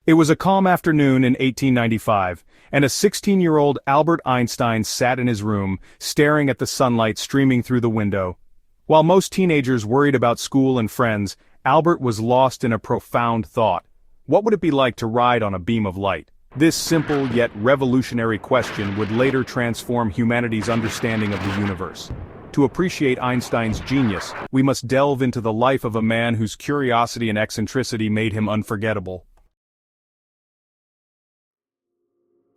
It was a calm afternoon in 1895, and a 16-year-old Albert Einstein sat in his room, staring at the sunlight streaming through the window. While most teenagers worried about school and friends, Albert was lost in a profound thought. What would it be like to ride on a beam of light? This simple yet revolutionary question would later transform humanity's understanding of the universe. To appreciate Einstein's genius, we must delve into the life of a man whose curiosity and eccentricity made him unforgettable.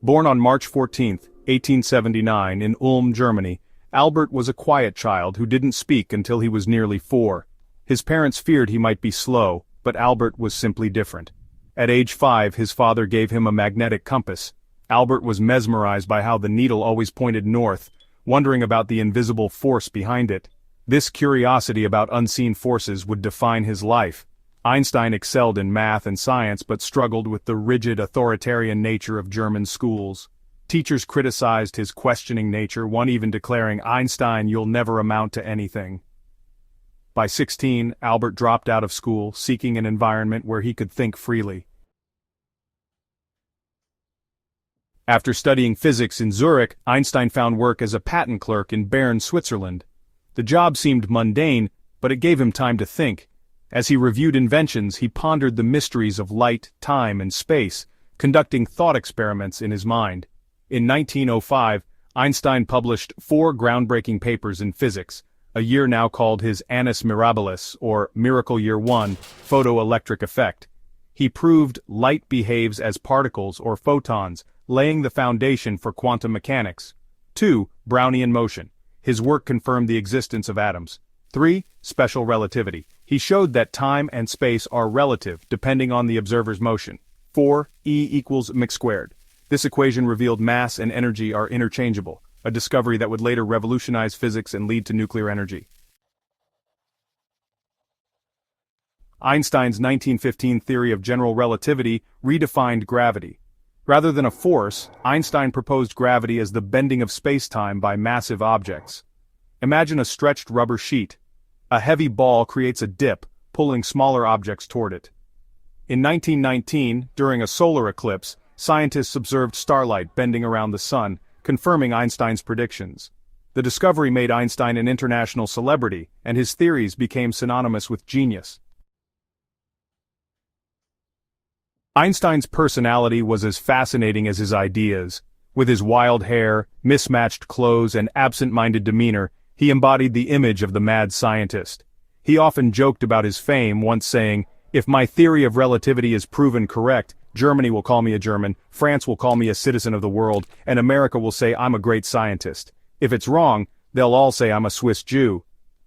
Born on March 14, 1879 in Ulm, Germany, Albert was a quiet child who didn't speak until he was nearly 4. His parents feared he might be slow, but Albert was simply different. At age 5, his father gave him a magnetic compass. Albert was mesmerized by how the needle always pointed north, wondering about the invisible force behind it. This curiosity about unseen forces would define his life. Einstein excelled in math and science but struggled with the rigid authoritarian nature of German schools. Teachers criticized his questioning nature, one even declaring, "Einstein, you'll never amount to anything." By 16, Albert dropped out of school, seeking an environment where he could think freely. After studying physics in Zurich, Einstein found work as a patent clerk in Bern, Switzerland. The job seemed mundane, but it gave him time to think. As he reviewed inventions, he pondered the mysteries of light, time, and space, conducting thought experiments in his mind. In 1905, Einstein published 4 groundbreaking papers in physics, a year now called his Annus Mirabilis, or Miracle Year 1, photoelectric effect. He proved light behaves as particles or photons, laying the foundation for quantum mechanics. 2. Brownian motion. His work confirmed the existence of atoms. 3. Special relativity. He showed that time and space are relative, depending on the observer's motion. 4. E equals mc squared. This equation revealed mass and energy are interchangeable, a discovery that would later revolutionize physics and lead to nuclear energy. Einstein's 1915 theory of general relativity redefined gravity. Rather than a force, Einstein proposed gravity as the bending of space-time by massive objects. Imagine a stretched rubber sheet. A heavy ball creates a dip, pulling smaller objects toward it. In 1919, during a solar eclipse, scientists observed starlight bending around the sun, confirming Einstein's predictions. The discovery made Einstein an international celebrity, and his theories became synonymous with genius. Einstein's personality was as fascinating as his ideas. With his wild hair, mismatched clothes, and absent-minded demeanor, he embodied the image of the mad scientist. He often joked about his fame, once saying, "If my theory of relativity is proven correct, Germany will call me a German, France will call me a citizen of the world, and America will say I'm a great scientist. If it's wrong, they'll all say I'm a Swiss Jew."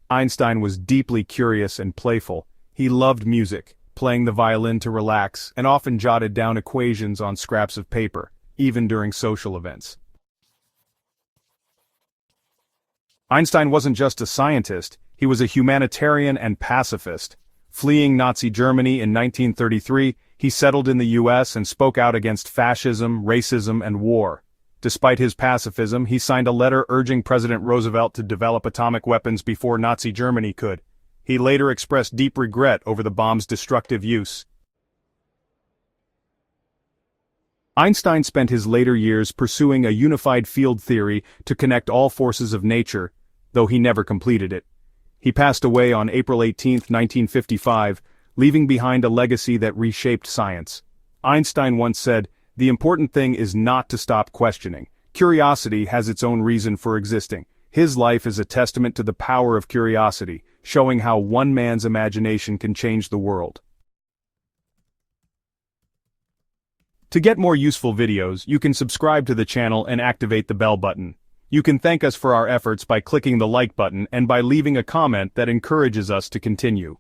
Einstein was deeply curious and playful. He loved music, playing the violin to relax, and often jotted down equations on scraps of paper, even during social events. Einstein wasn't just a scientist, he was a humanitarian and pacifist. Fleeing Nazi Germany in 1933, he settled in the US and spoke out against fascism, racism, and war. Despite his pacifism, he signed a letter urging President Roosevelt to develop atomic weapons before Nazi Germany could. He later expressed deep regret over the bomb's destructive use. Einstein spent his later years pursuing a unified field theory to connect all forces of nature, though he never completed it. He passed away on April 18, 1955, leaving behind a legacy that reshaped science. Einstein once said, "The important thing is not to stop questioning. Curiosity has its own reason for existing." His life is a testament to the power of curiosity, showing how one man's imagination can change the world. To get more useful videos, you can subscribe to the channel and activate the bell button. You can thank us for our efforts by clicking the like button and by leaving a comment that encourages us to continue.